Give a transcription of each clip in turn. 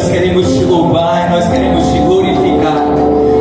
nós queremos te louvar, nós queremos te glorificar,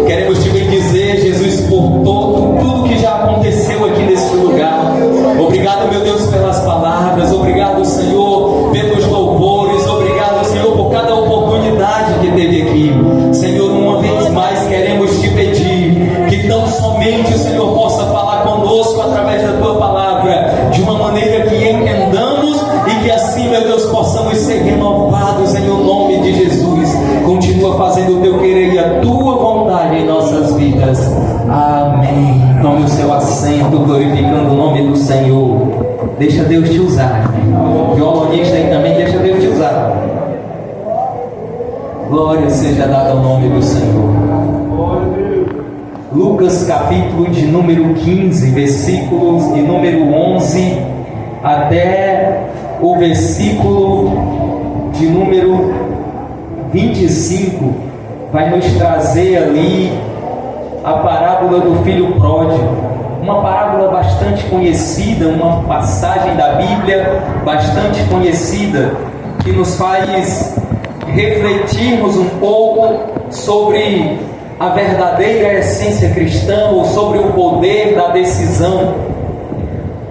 queremos te bendizer, Jesus, por tudo que já aconteceu aqui nesse lugar. Obrigado, meu Deus, pelas palavras, obrigado, Senhor, pelos louvores, obrigado, Senhor, por cada oportunidade que teve aqui. Senhor, uma vez mais queremos te pedir que tão somente o Senhor possa falar conosco através da tua palavra, de uma maneira que entendamos e que assim, meu Deus, possamos ser renovados em o nome de Jesus. Continua fazendo o teu querer e a tua vontade em nossas vidas. Amém. Tome o seu assento, glorificando o nome do Senhor. Deixa Deus te usar. Violonista aí também, deixa Deus te usar. Glória seja dada ao nome do Senhor. Lucas capítulo de número 15, versículos de número 11 até o versículo de número 25, vai nos trazer ali a parábola do filho pródigo, uma parábola bastante conhecida, uma passagem da Bíblia bastante conhecida, que nos faz refletirmos um pouco sobre a verdadeira essência cristã, ou sobre o poder da decisão.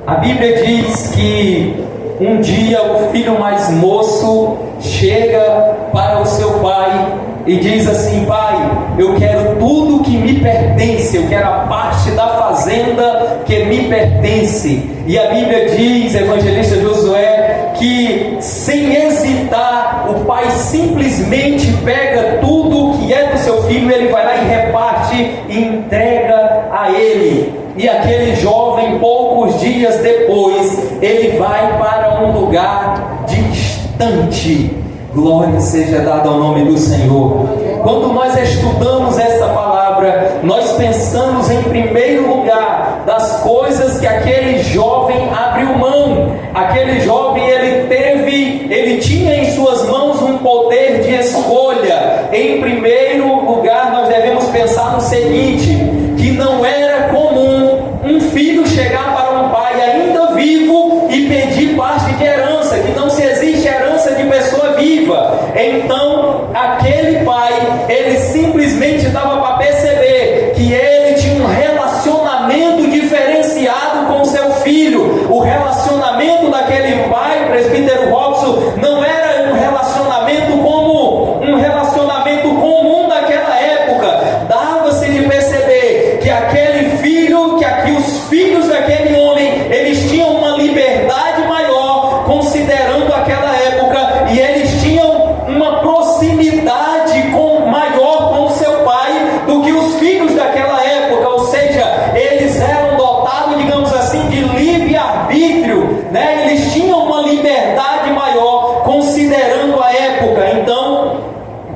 A Bíblia diz que um dia o filho mais moço chega para o seu pai e diz assim: pai, eu quero tudo que me pertence, eu quero a parte da fazenda que me pertence. E a Bíblia diz, evangelista Josué, que sem hesitar o pai simplesmente pega tudo que é do seu filho, ele vai lá e reparte e entrega a ele. E aquele jovem, poucos dias depois, ele vai para um lugar distante. Glória seja dada ao nome do Senhor. Quando nós estudamos essa palavra, nós pensamos em primeiro lugar das coisas que aquele jovem abriu mão. Aquele jovem, ele tinha em suas mãos um poder de escolha. Em primeiro lugar, nós devemos pensar no seguinte: que não era comum um filho chegar para um pai ainda vivo e pedir parte de herança, que não se existe herança de pessoa viva. Então, aquele pai, ele simplesmente dava para perceber que ele tinha um relacionamento diferenciado com seu filho. O relacionamento daquele pai, presbítero Robson, não era um relacionamento como um relacionamento comum daquela época. Dava-se de perceber que aquele filho, que os filhos daquele homem, eles tinham uma liberdade maior, considerando aquela época, e eles tinham uma proximidade maior com o seu pai do que os filhos daquela época. Ou seja, eles eram dotados, digamos assim, de livre-arbítrio, né? Eles tinham uma liberdade maior, considerando a época. Então,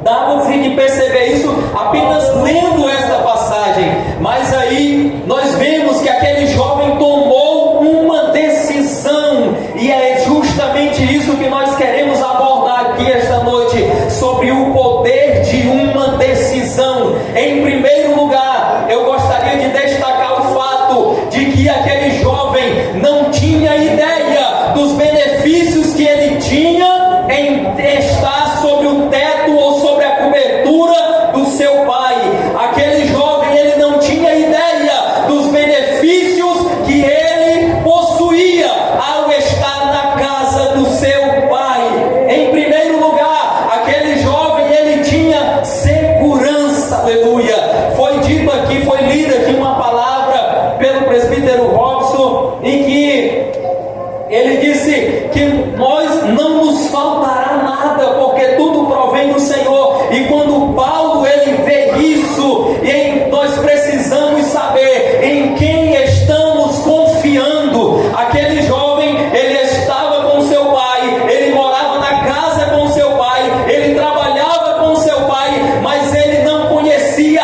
dava-se de perceber isso apenas lendo esta passagem. Mas aí nós vemos que aquele jovem tomou uma decisão, e é justamente isso que nós queremos abordar aqui esta noite, sobre o poder de uma decisão. Em primeiro lugar, eu gostaria de destacar o fato de que aquele jovem não tinha ideia dos benefícios que ele tinha em estar sobre o teto ou sobre a cobertura do seu pai. Aquele jovem, ele não tinha ideia dos benefícios que ele possuía ao estar na casa do seu pai. Em primeiro lugar, aquele jovem, ele tinha segurança. Aleluia. Foi dito aqui, foi lida aqui uma palavra pelo presbítero Robson, em que ele disse que nós não nos faltará nada, porque tudo provém do Senhor. E quando Paulo, ele vê isso, e nós precisamos saber em quem estamos confiando. Aquele jovem, ele estava com seu pai, ele morava na casa com seu pai, ele trabalhava com seu pai, mas ele não conhecia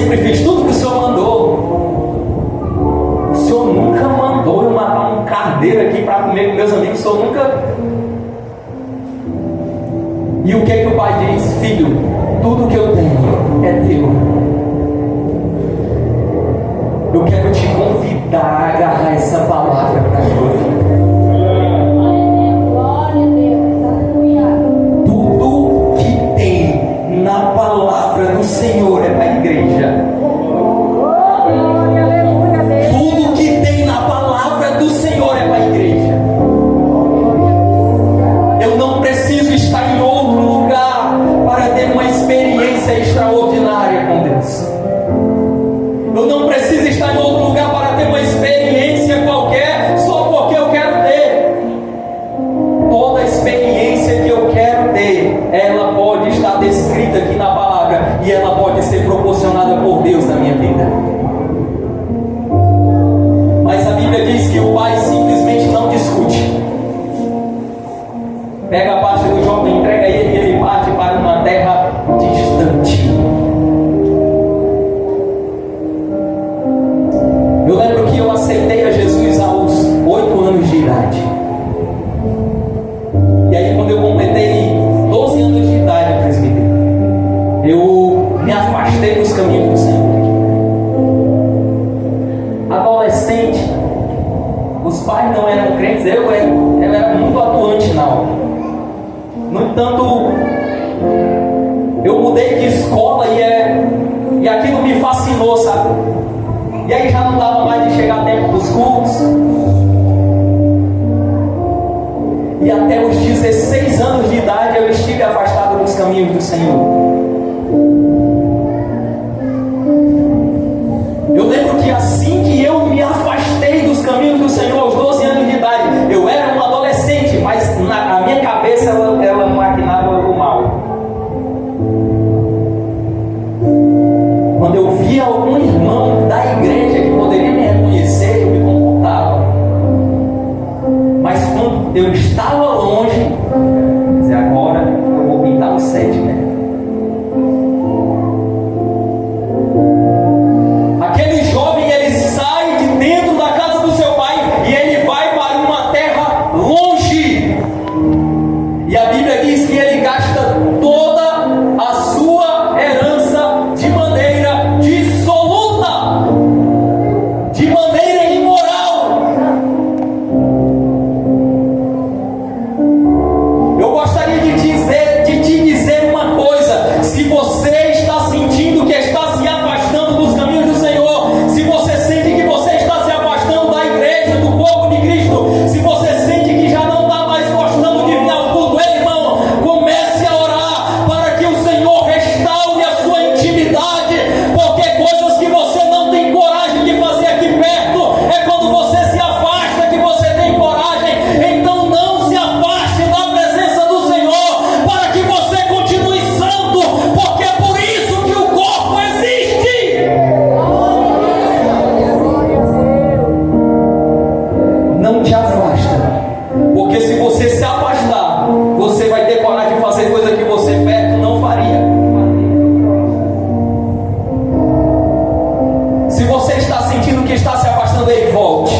sempre fiz tudo que o Senhor mandou. O Senhor nunca mandou eu matar um carneiro aqui para comer com meus amigos. O Senhor nunca... E o que é que o pai diz? Filho, tudo que eu tenho é teu. Eu quero te convidar a agarrar essa palavra para a tua vida. Glória a Deus, aleluia. Tudo que tem na palavra do Senhor é para a igreja. Glória, aleluia, Deus. Tudo que tem na palavra do Senhor é para a igreja. Eu não preciso estar em outro lugar para ter uma experiência extraordinária com Deus. Eu não preciso estar em outro lugar para ter uma experiência qualquer só porque eu quero ter. Toda experiência que eu quero ter, ela pode estar descrita aqui na palavra e ela pode ser proporcionada por Deus na minha vida. Mas a Bíblia diz que o pai simplesmente não discute. Pega a parte do jovem, entrega ele e ele parte para uma terra distante. Eu lembro que eu aceitei a Jesus aos 8 anos de idade. E aí quando eu completei 12 anos de idade, presbítero, eu me afastei dos caminhos do Senhor. Adolescente, os pais não eram crentes, eu era muito atuante na obra. No entanto, eu mudei de escola e aquilo me fascinou, sabe? E aí já não dava mais de chegar tempo dos cultos. E até os 16 anos de idade eu estive afastado dos caminhos do Senhor. Eu lembro que assim que eu me afastei dos caminhos do Senhor aos 12 anos de idade, eu era um adolescente, mas a minha cabeça ela maquinava o mal. Quando eu via algum irmão da igreja que poderia me reconhecer, eu me comportava. Mas quando eu estava longe, eu dizia, agora eu vou pintar o 7, né? Aquele jovem, ele sai de dentro da casa do seu pai e ele vai para uma terra longe. E a Bíblia diz que ele gasta toda a sua herança de maneira dissoluta, de maneira imoral. Eu gostaria de te dizer uma coisa: se você está sentindo que está se afastando dos caminhos do Senhor, se você sente que você está se afastando da igreja, do corpo de Cristo, se você sente que já não está mais gostando de vir ao culto, ei, irmão, comece a orar para que o Senhor restaure a sua intimidade, porque coisas que você não tem coragem de fazer aqui perto, é quando você se afasta que você tem coragem. Então não se afaste da presença do Senhor, para que você continue santo, porque é por isso que o corpo existe. Não te afasta, porque se você se afastar, você vai ter coragem de fazer coisa que você perto não faria. Se você está sentindo que está se afastando, aí volte.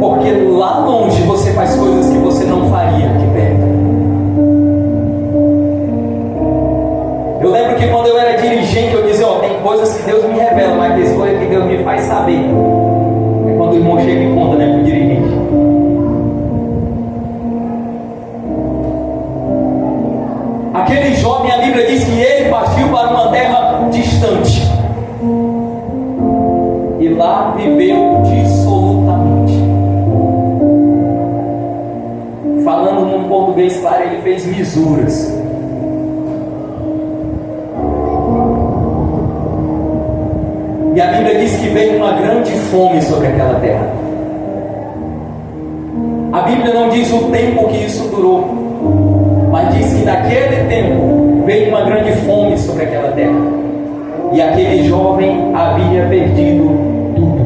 Porque lá longe você faz coisas que você não faria aqui perto. Eu lembro que quando eu era dirigente, eu dizia, tem coisas que Deus me revela, mas tem coisas que Deus me faz saber. É quando o irmão chega e conta, né, para o dirigente. Aquele jovem, a Bíblia diz que ele partiu para uma terra distante. E lá viveu dissolutamente. Falando num português claro, ele fez misuras. E a Bíblia diz que veio uma grande fome sobre aquela terra. A Bíblia não diz o tempo que isso durou, mas diz que naquele tempo veio uma grande fome sobre aquela terra. E aquele jovem havia perdido tudo.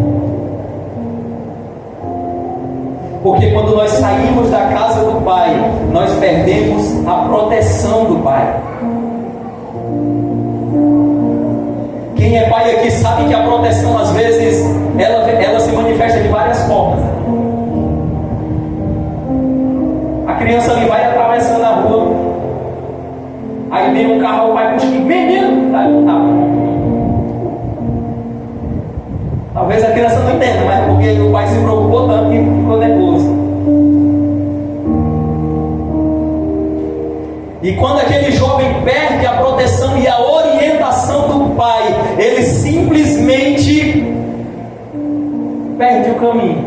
Porque quando nós saímos da casa do Pai, nós perdemos a proteção do Pai. Quem é pai aqui sabe que a proteção, às vezes, ela se manifesta de várias formas. A criança ali vai atravessando a rua, aí vem um carro, o pai puxa e menino, tá? Talvez a criança não entenda, mas porque o pai se preocupou tanto que ficou nervoso. E quando aquele jovem perde a proteção e a orientação do pai, ele simplesmente perde o caminho.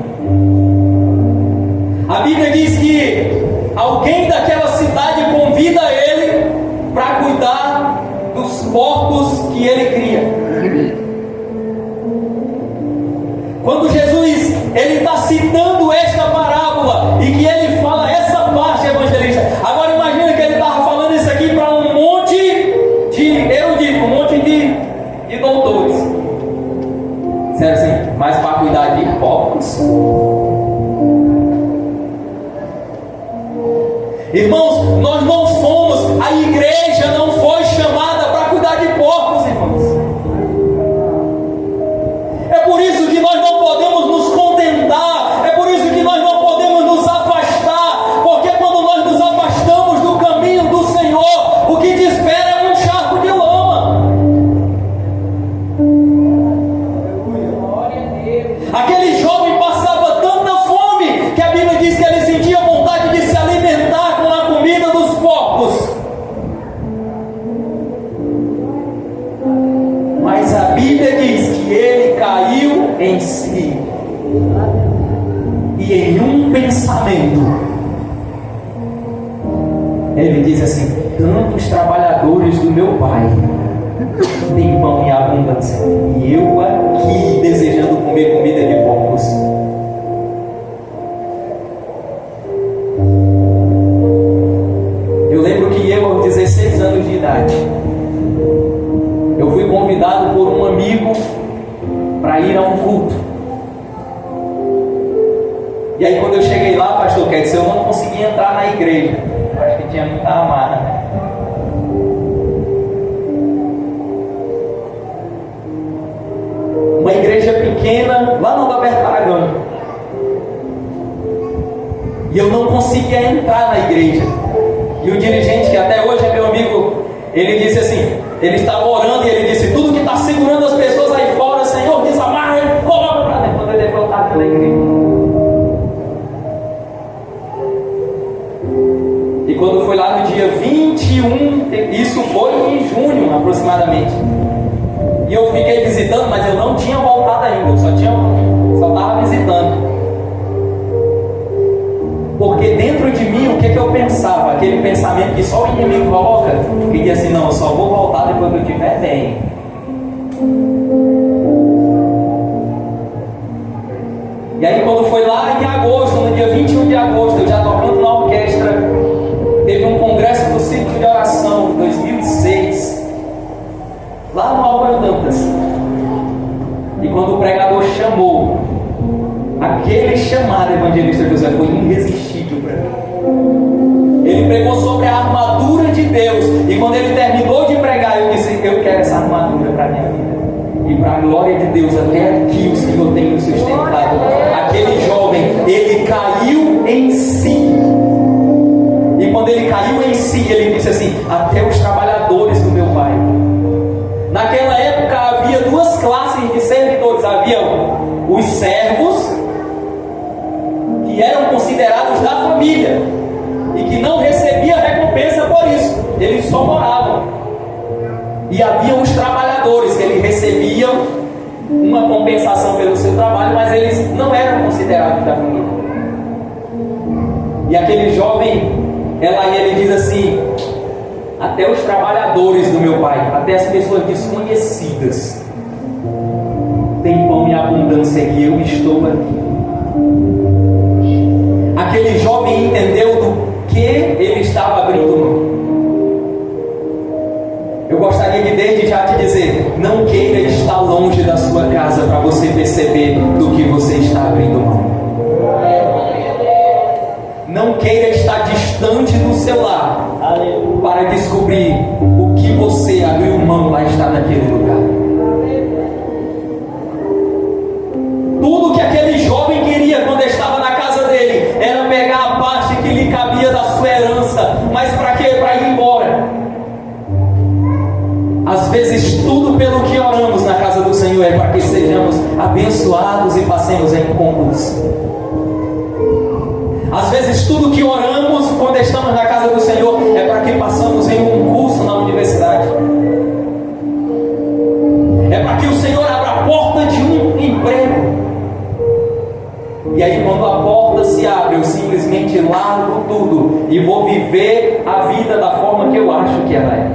A Bíblia diz que alguém daquela cidade convida ele para cuidar dos porcos que ele cria. Quando Jesus ele está citando esta parábola e que ele fala essa parte, evangelista, agora imagina que ele estava falando isso aqui para um monte de eruditos, um monte de doutores. Sério assim, mas para cuidar de porcos. Irmãos, nós não fomos, a igreja não foi chamada para cuidar de porcos, irmãos. É por isso que nós não podemos nos contentar, é por isso que nós não podemos nos afastar, porque quando nós nos afastamos do caminho do Senhor, o que te espera é um charco de lama. Aquele jovem passava tanta fome que a Bíblia diz que ele sentia vontade de se alimentar com a comida dos porcos. Mas a Bíblia diz que ele caiu em si e em um pensamento ele diz assim: tantos trabalhadores do meu pai têm pão em abundância e eu aqui desejando comer comida de porcos. Eu lembro que eu, aos 16 anos de idade, eu fui convidado por um amigo para ir a um culto. E aí quando eu cheguei lá, pastor Kedson, eu não consegui entrar na igreja. Eu acho que tinha muita amarra, né? Uma igreja pequena, lá no Alberto Aragão. E eu não conseguia entrar na igreja. E o dirigente, que até hoje é meu amigo, ele disse assim, ele estava orando e ele disse: tudo que está segurando as pessoas aí fora, Senhor, desamarra e coloca para dentro. Quando ele voltar pela igreja. E quando foi lá no dia 21, isso foi em junho aproximadamente, e eu fiquei visitando, mas eu não tinha voltado ainda, eu só estava visitando. Porque dentro de mim, o que eu pensava? Aquele pensamento que só o inimigo coloca, que diz assim: não, eu só vou voltar depois que eu estiver bem. E aí quando foi lá em agosto, no dia 21 de agosto, eu já tocando na orquestra, teve um congresso do Círculo de Oração, 2006, lá no Álvaro Dantas. E quando o pregador chamou, aquele chamado, evangelista José, foi irresistível para mim. Ele pregou sobre a armadura de Deus. E quando ele terminou de pregar, eu disse: eu quero essa armadura para a minha vida. E para a glória de Deus, até aqui o Senhor tem nos sustentado. Aquele jovem, ele caiu em si. E quando ele caiu em si, ele disse assim: até os trabalhadores do meu pai. Naquela época havia duas classes de servidores. Havia os servos, que eram considerados da família e que não recebia recompensa por isso, eles só moravam. E havia os trabalhadores, que eles recebiam uma compensação pelo seu trabalho, mas eles não eram considerados da família. E aquele jovem, ele diz assim: até os trabalhadores do meu pai, até as pessoas desconhecidas, têm pão em abundância e eu estou aqui. Aquele jovem entendeu do que ele estava abrindo mão. Eu gostaria de desde já te dizer: não queira estar longe da sua casa para você perceber do que você está abrindo mão. não queira estar distante do seu lar para descobrir o que você abriu mão para estar naquele lugar. Tudo que aquele jovem queria quando estava na casa dele era pegar a parte que lhe cabia da sua herança. Mas para quê? Para ir embora. Às vezes tudo pelo que oramos na casa do Senhor é para que sejamos abençoados e passemos em concurso. Às vezes tudo que oramos quando estamos na casa do Senhor é para que passamos em um curso na universidade. É para que o Senhor abra a porta de um emprego. E aí quando a porta se abre, eu simplesmente largo tudo e vou viver a vida da forma que eu acho que ela é.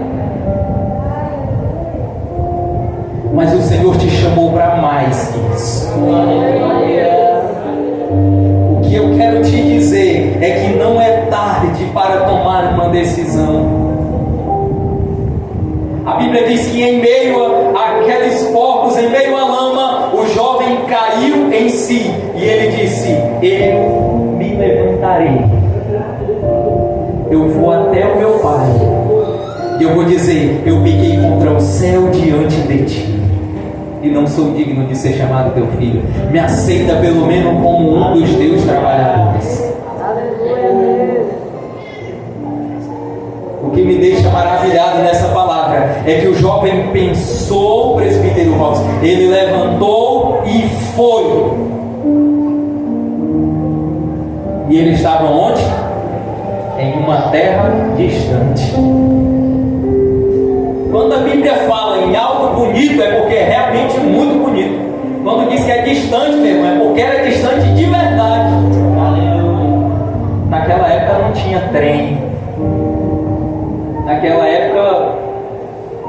Mas o Senhor te chamou para mais que isso. O que eu quero te dizer é que não é tarde para tomar uma decisão. A Bíblia diz que em meio àqueles porcos, em meio à lama, o jovem caiu em si. E ele disse: eu me levantarei. Eu vou até o meu pai. E eu vou dizer: eu pequei contra o céu diante de ti. E não sou digno de ser chamado teu filho. Me aceita pelo menos como um dos teus trabalhadores. O que me deixa maravilhado nessa palavra é que o jovem pensou, presbítero Robson, ele levantou e foi. E ele estava onde? Em uma terra distante. Quando a Bíblia fala em algo bonito, é porque é realmente muito bonito. Quando diz que é distante, meu irmão, é porque era distante de verdade. Aleluia. Naquela época não tinha trem. Naquela época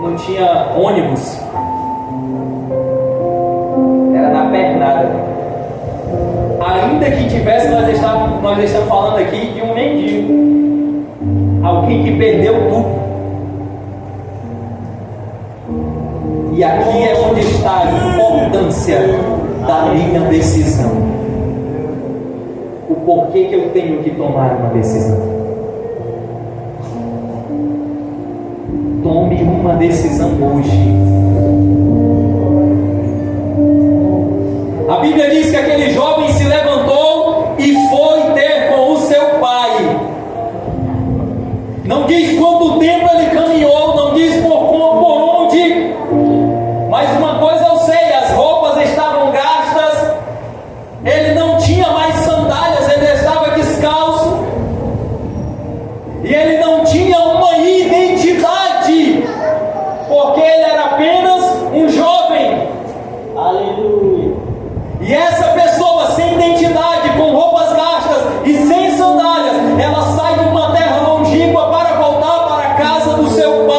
não tinha ônibus. Era na pernada. Ainda que tivesse, nós estamos falando aqui de um mendigo. Alguém que perdeu tudo. E aqui é onde está a importância da minha decisão. O porquê que eu tenho que tomar uma decisão. Tome uma decisão hoje. A Bíblia diz que aquele jovem se levantou e foi ter com o seu pai. Não diz quanto tempo ele caminhou, não diz por onde. Mas uma coisa eu sei, as roupas estavam gastas, ele não tinha mais sandálias, ele estava descalço, e ele não tinha uma identidade, porque ele era apenas um jovem. Aleluia. E essa pessoa sem identidade, com roupas gastas e sem sandálias, ela sai de uma terra longínqua para voltar para a casa do seu pai.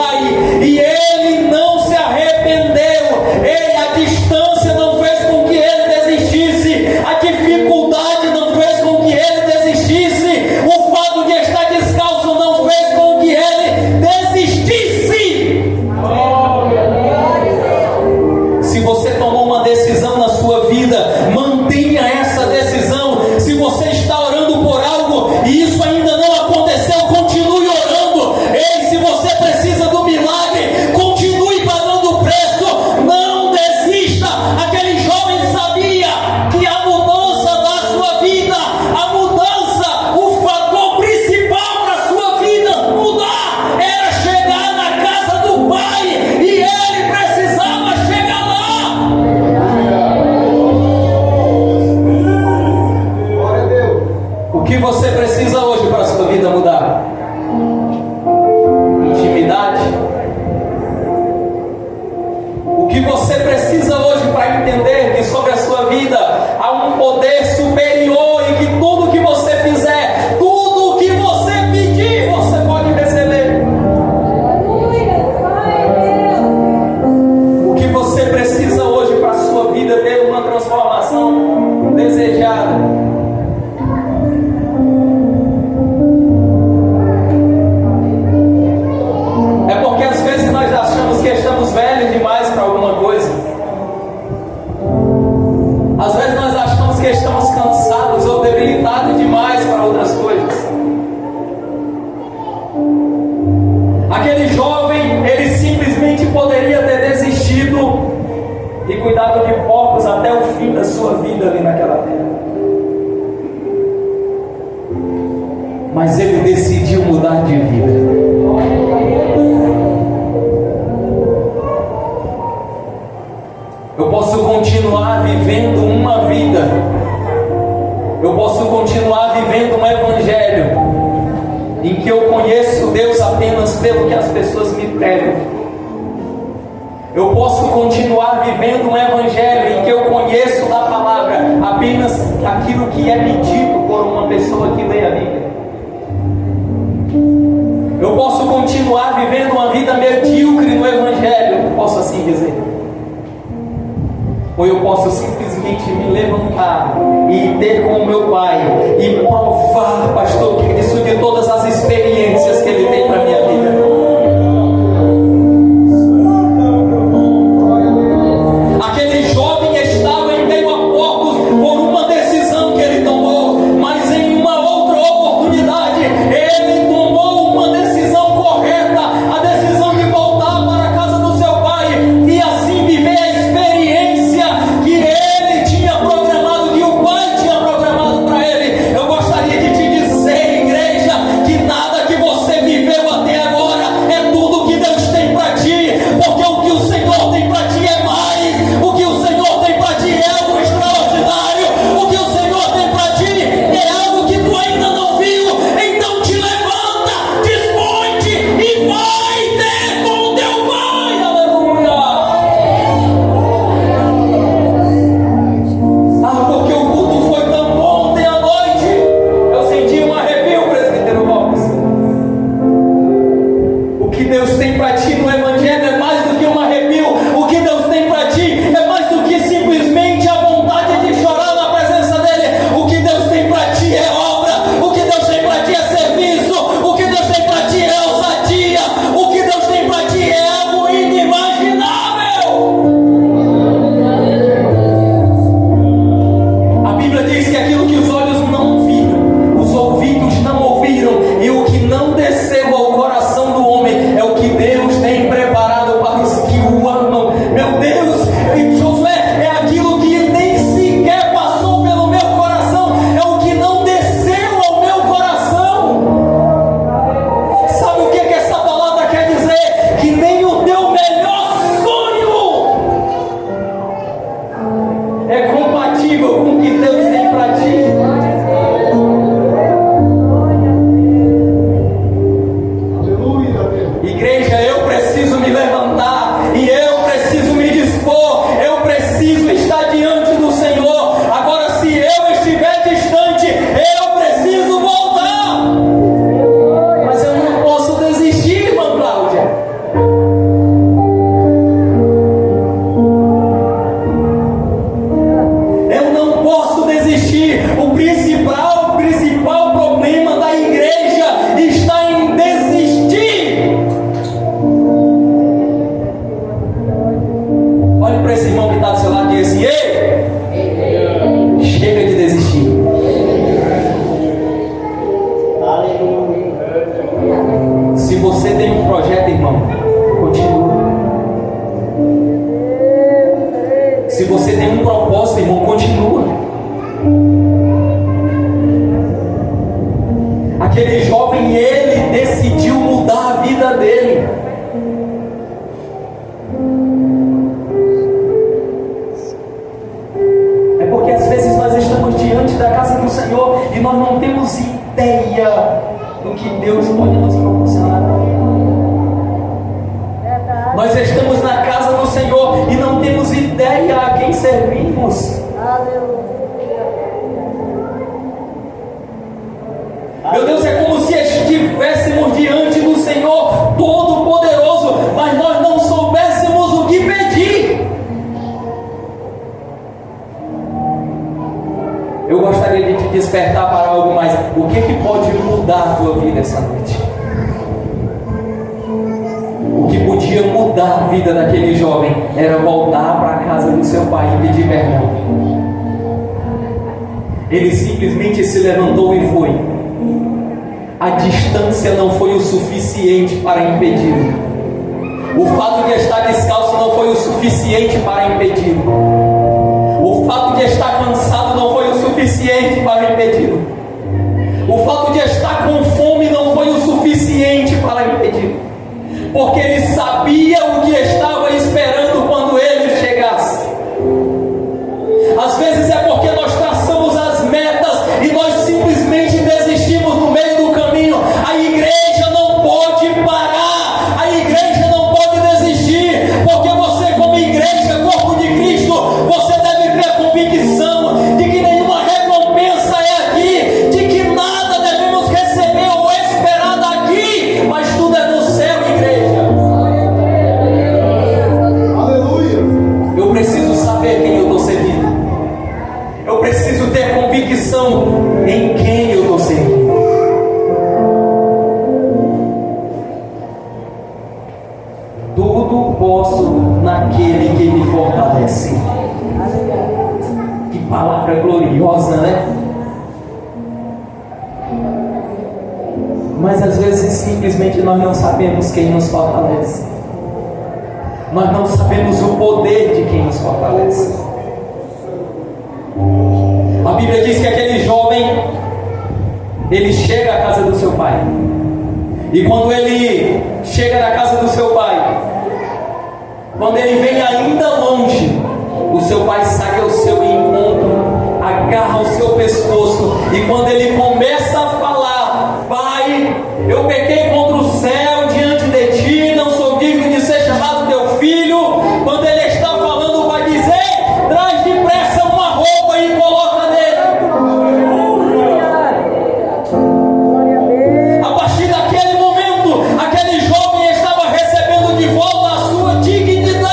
Aquele jovem, ele simplesmente poderia ter desistido e cuidado de porcos até o fim da sua vida ali naquela terra. Mas ele decidiu mudar de vida. Eu posso continuar vivendo uma vida. Eu posso continuar vivendo um evangelho em que eu conheço Deus apenas pelo que as pessoas me pregam. Eu posso continuar vivendo um evangelho em que eu conheço da palavra apenas aquilo que é me dito por uma pessoa que lê a Bíblia. Eu posso continuar vivendo uma vida medíocre no evangelho, posso assim dizer. Ou eu posso simplesmente me levantar e ter com o meu Pai e provar, pastor, isso de todas as experiências que Ele tem para a minha vida. Aquele jovem estava em meio a porcos por uma decisão que ele tomou, mas em uma outra oportunidade ele tomou uma decisão correta, a decisão de voltar para a casa do seu pai e assim viver a experiência que ele tinha programado, que o pai tinha programado para ele. Eu gostaria de te dizer, igreja, que nada que você viveu até agora é tudo que Deus tem para ti, porque o que o Senhor tem para ti é mais. O que o Senhor tem para ti é algo extraordinário. O que o Senhor tem para ti é algo que tu ainda não viu. Então te levanta, dispõe-te e vai ter com teu Pai. Aleluia. Porque o culto foi tão bom ontem à noite. Eu senti um arrepio, presbítero Lopes. O que Deus tem para ti no Evangelho é mais do que um arrepio. O que Deus tem para ti é mais do que simplesmente a vontade de chorar na presença dEle. O que Deus tem para ti é obra. O que Deus tem para ti é serviço. O que Deus tem para ti é ousadia. O que Deus tem para ti é algo inimaginável. A Bíblia diz que aquilo que os olhos não viram, os ouvidos não ouviram e o que não desceu ao coração do homem é o que Deus tem preparado para os que o amam. Meu Deus, e Josué, é aquilo que nem sequer passou pelo meu coração, é o que não desceu ao meu coração. Sabe o que essa palavra quer dizer? Que nem o teu melhor sonho é compatível com o que Deus tem para ti. Igreja, eu preciso me levantar e eu preciso me dispor, eu preciso estar diante do Senhor. Agora, se eu estiver distante, eu preciso voltar. Mas eu não posso desistir, irmã Cláudia. Eu não posso desistir. O principal problema da igreja está em desistir. Olhe para esse irmão que está do seu lado e diz assim: ei, chega de desistir. Se você tem um projeto, irmão, continua. Se você tem um propósito, irmão, continua. Aquele jovem, ele decidiu mudar a vida dele. É porque às vezes nós estamos diante da casa do Senhor e nós não temos ideia do que Deus pode nos proporcionar. Nós estamos na casa do Senhor e não temos ideia a quem servimos. Meu Deus, é como se estivéssemos diante do Senhor Todo-Poderoso, mas nós não soubéssemos o que pedir. Eu gostaria de te despertar para algo mais. O que pode mudar a tua vida essa noite? O que podia mudar a vida daquele jovem era voltar para a casa do seu pai e pedir perdão. Ele simplesmente se levantou e foi. a distância não foi o suficiente para impedir. O fato de estar descalço não foi o suficiente para impedir. O fato de estar cansado não foi o suficiente para impedir. O fato de estar com fome não foi o suficiente para impedir. Porque ele sabia o que estava esperando quando ele chegasse. Às vezes é porque nós traçamos as metas e nós simplesmente desistimos no meio do caminho. A igreja não pode parar, a igreja não pode desistir, porque você, como igreja, corpo de Cristo, você deve ter a convicção de que nenhuma recompensa é aqui, de que nada devemos receber ou esperar daqui, mas tudo é do céu, igreja. Aleluia. Eu preciso saber quem eu estou servindo. Eu preciso ter convicção em quem eu estou servindo. Tudo posso naquele que me fortalece. Que palavra gloriosa, né? Mas às vezes simplesmente nós não sabemos quem nos fortalece. Nós não sabemos o poder de quem nos fortalece. A Bíblia diz que aquele jovem, ele chega à casa do seu pai. E quando ele chega na casa do seu pai, quando ele vem ainda longe, o seu pai sai ao seu encontro, agarra o seu pescoço, e quando ele começa a falar: Pai, eu pequei contra o céu diante de ti, não sou digno de ser chamado teu filho. Quando ele está falando, o pai diz: Ei, traz depressa uma roupa e coloca nele. A partir daquele momento, aquele jovem estava recebendo de volta a sua dignidade.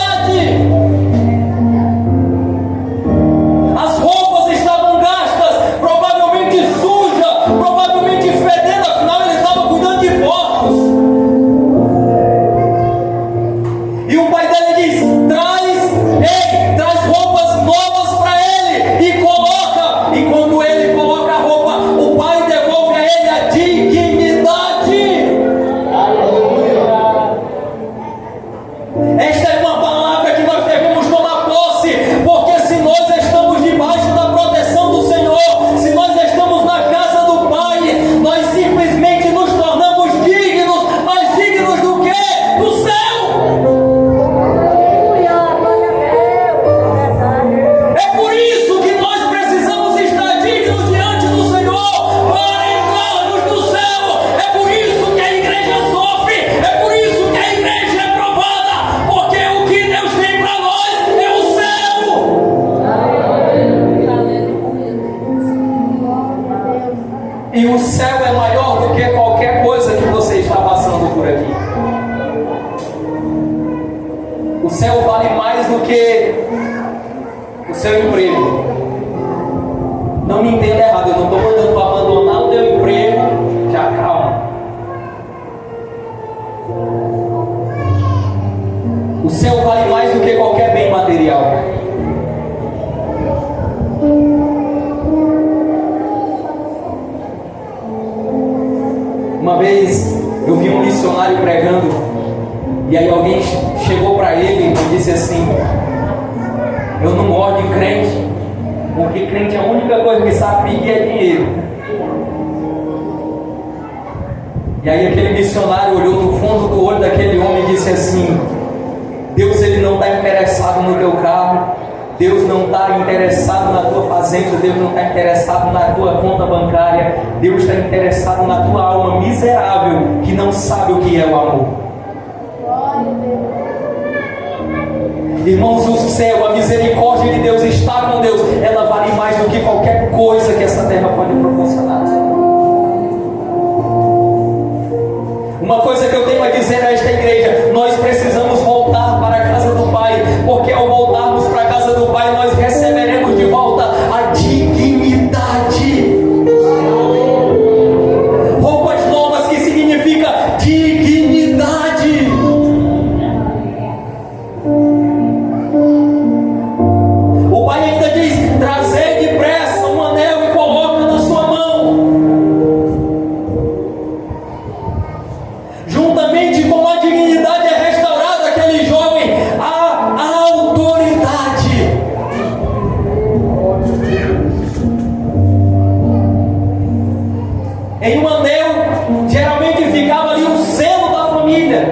As roupas estavam gastas, provavelmente sujas, provavelmente fedendo, afinal ele estava cuidando de porcos. E o pai dele diz: traz roupas novas para ele e coloca. E quando ele coloca a roupa, o pai devolve a ele a dignidade. Esta é uma palavra que nós devemos tomar posse, porque se nós estamos debaixo da proteção do Senhor, se nós estamos na casa do Pai, nós simplesmente nos tornamos dignos, mas dignos do quê? Do céu! É por isso que nós precisamos estar dignos diante do Senhor para entrarmos no céu. É por isso que a igreja sofre, é por isso que a igreja é provada, porque o que Deus tem para nós é o céu. E o céu é maior do que qualquer coisa que você está passando por aqui. O céu vale mais do que o seu emprego. Não me entenda errado, eu não estou mandando para abandonar o teu emprego. Já calma. O céu vale mais do que qualquer bem material. Uma vez eu vi um missionário pregando, e aí alguém chegou para ele e disse assim: eu não gosto de crente, porque crente é a única coisa que sabe pedir é dinheiro. E aí aquele missionário olhou no fundo do olho daquele homem e disse assim: Deus, ele não está interessado no teu carro, Deus não está interessado na tua fazenda, Deus não está interessado na tua conta bancária, Deus está interessado na tua alma miserável que não sabe o que é o amor. Irmãos, o céu, a misericórdia de Deus está com Deus, ela vale mais do que qualquer coisa que essa terra pode proporcionar. Uma coisa que eu tenho a dizer a esta igreja: nós precisamos voltar para a casa do Pai, porque ao voltarmos para a casa do Pai, nós receberemos de volta a dignidade. Roupas novas, que significa dignidade. O Pai ainda diz: trazei depressa um anel e coloca na sua mão. E como a dignidade é restaurada, aquele jovem, a autoridade. Em um anel, geralmente ficava ali o selo da família.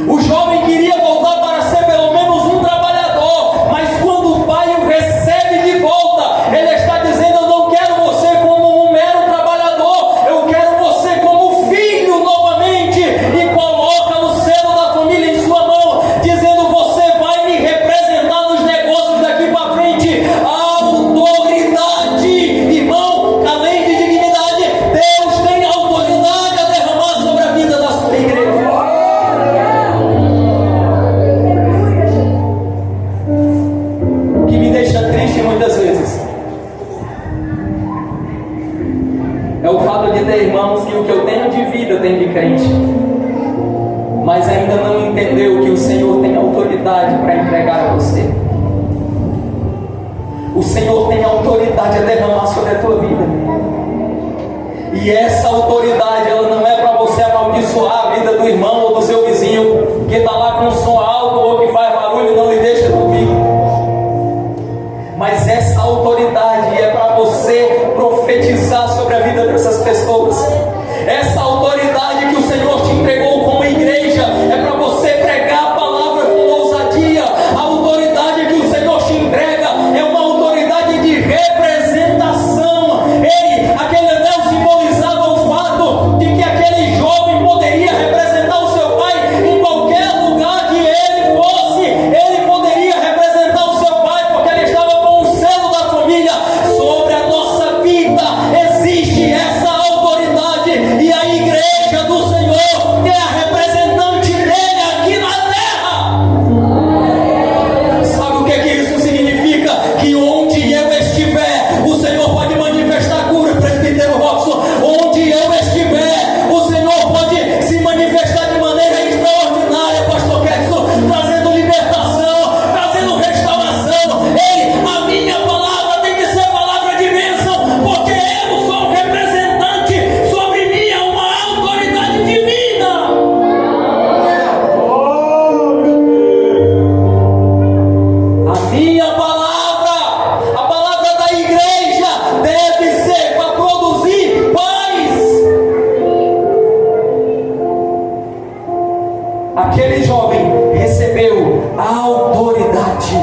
O jovem queria voltar para ser pelo menos um trabalhador, mas quando o pai o recebe de volta, ele está dizendo: eu não quero você como um mero trabalhador, eu quero você como filho novamente, e coloca o selo da família em sua mão, dizendo: você vai me representar nos negócios daqui para frente. A autoridade, irmão, além de dignidade, Deus tem autoridade a derramar sobre a vida da sua igreja. O que me deixa triste muitas vezes é o fato de ter irmãos que o que eu tenho de vida eu tenho de crente, mas ainda não entendeu que o Senhor tem autoridade para entregar a você. O Senhor tem autoridade a derramar sobre a tua vida. E essa autoridade, ela não é para você amaldiçoar a vida do irmão ou do seu vizinho que está lá com som alto ou que faz barulho e não lhe deixa dormir. Mas essa autoridade é para você profetizar sobre a vida dessas pessoas. Essa autoridade que o Senhor te entregou como igreja é para você pregar a palavra com ousadia. A autoridade que o Senhor te entrega é uma autoridade de representação. Aquele anel simbolizava o fato de que aquele jovem poderia representar o seu pai em qualquer lugar que ele fosse. Ele poderia representar o seu pai porque ele estava com o selo da família. Sobre a nossa vida existe essa autoridade, e a igreja do Senhor é a representante dele aqui na terra. Sabe o que isso significa? Que onde eu estiver, o Senhor pode manifestar cura, presbítero Robson. Onde eu estiver, o Senhor pode se manifestar de maneira extraordinária, pastor Ketson, trazendo libertação, trazendo restauração. A minha palavra tem que ser palavra de bênção, porque eu sou um representante, sobre mim há uma autoridade divina. A minha palavra, a palavra da igreja, deve ser para produzir paz. Aquele jovem recebeu a autoridade.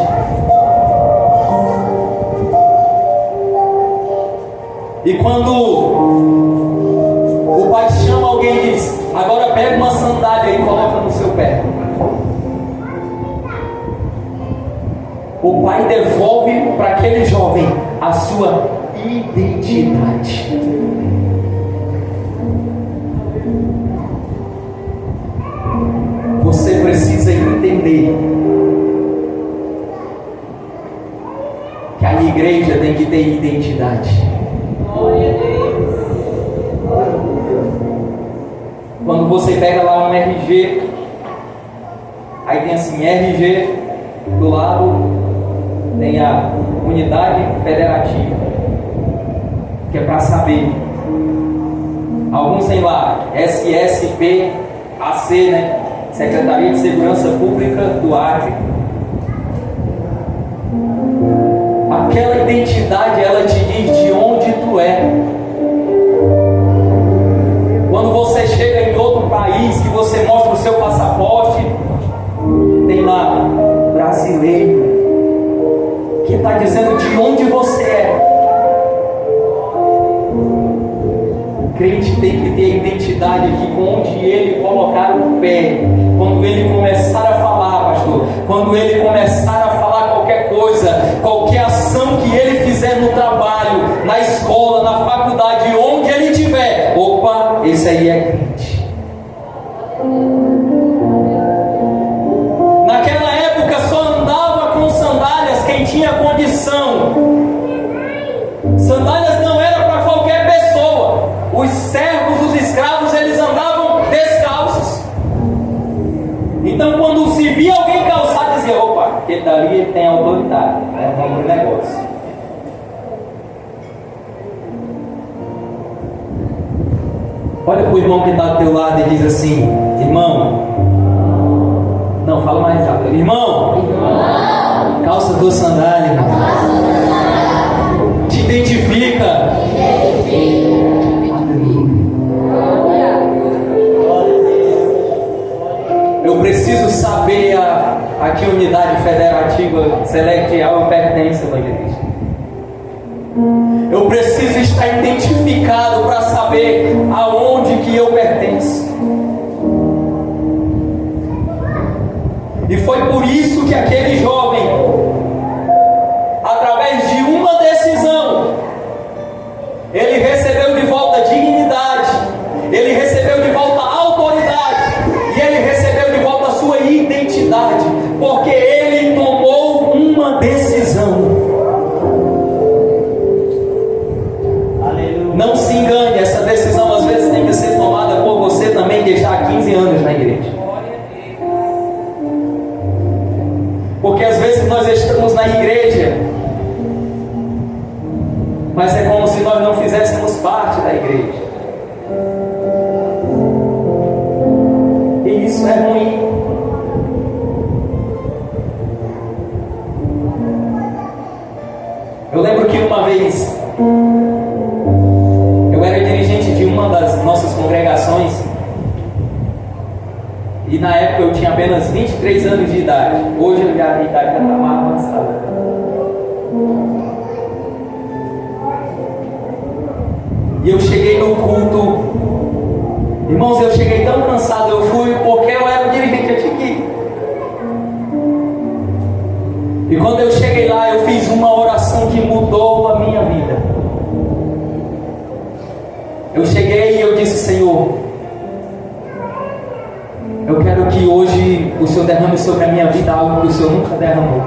E quando o pai chama alguém e diz: agora pega uma sandália e coloca no seu pé, o pai devolve para aquele jovem a sua identidade. Você precisa entender que a igreja tem que ter identidade. Quando você pega lá um RG, aí tem assim, RG, do lado tem a unidade federativa, que é para saber. Alguns tem lá SSPAC, né? Secretaria de Segurança Pública do Acre. Aquela identidade, ela te diz de onde tu é. Quando você chega em outro país, que você mostra o seu passaporte, tem lá brasileiro, que está dizendo de onde você é. O crente tem que ter a identidade aqui, onde ele colocar o pé. Quando ele começar a falar, pastor, quando ele começar a falar qualquer coisa, qualquer ação que ele fizer no trabalho, na escola, na faculdade, onde ele estiver, opa, esse aí é crente. Naquela época só andava com sandálias quem tinha condição. Sandálias não era para qualquer pessoa. Os servos, os escravos, eles andavam descalços. Então quando se via alguém calçado, dizia: opa, aquele dali ele tem autoridade, é um bom negócio. Olha para o irmão que está do teu lado e diz assim: irmão, não, fala mais rápido. Irmão, calça tua sandália. Te identifica. Eu preciso saber a que unidade federativa celestial eu pertenço, evangelista. Eu preciso estar identificado para saber aonde que eu pertenço. E foi por isso que aquele jovem, através de uma decisão, ele recebeu de volta a dignidade, ele recebeu de volta a autoridade, e ele recebeu de volta a sua identidade, porque ele tomou uma decisão. Não se engane, essa decisão às vezes tem que ser tomada por você também de estar há 15 anos na igreja. Porque às vezes nós estamos na igreja, mas é como se nós não fizéssemos parte da igreja. E isso é ruim. Eu lembro que uma vez eu era dirigente de uma das nossas congregações, e na época eu tinha apenas 23 anos de idade. Hoje a idade já está mais avançada. E eu cheguei no culto, irmãos, eu cheguei tão cansado, eu fui porque eu era o dirigente, eu tinha que ir. E quando eu cheguei lá, eu fiz uma oração que mudou a minha vida. Eu cheguei e eu disse: Senhor, eu quero que hoje o Senhor derrame sobre a minha vida algo que o Senhor nunca derramou.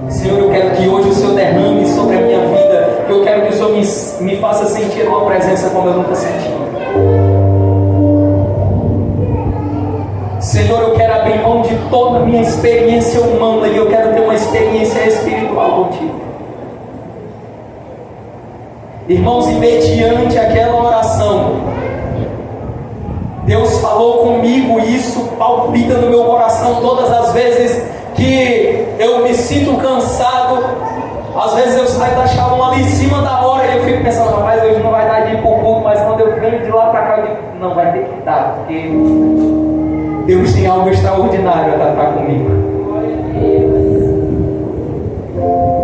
Senhor, eu quero que hoje o Senhor derrame sobre a minha vida, que eu quero que o Senhor me faça sentir uma presença como eu nunca senti. Senhor, eu quero abrir mão de toda a minha experiência humana e eu quero ter uma experiência espiritual contigo. Irmãos, e mediante aquela oração, Deus falou comigo, e isso palpita no meu coração todas as vezes que eu me sinto cansado. Às vezes eu saio da Shalom ali em cima da hora e eu fico pensando: rapaz, hoje não vai dar de ir pro culto, mas quando eu venho de lá para cá eu digo: não, vai ter que dar, porque Deus tem algo extraordinário a tratar comigo.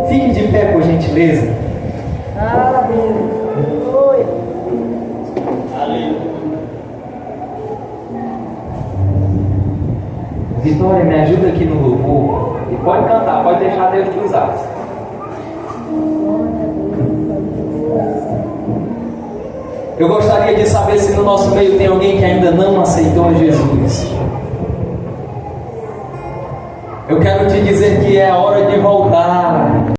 Fique de pé, por gentileza. Aleluia. Vitória, me ajuda aqui no louvor. E pode cantar, pode deixar Deus te usar. Eu gostaria de saber se no nosso meio tem alguém que ainda não aceitou Jesus. Eu quero te dizer que é a hora de voltar.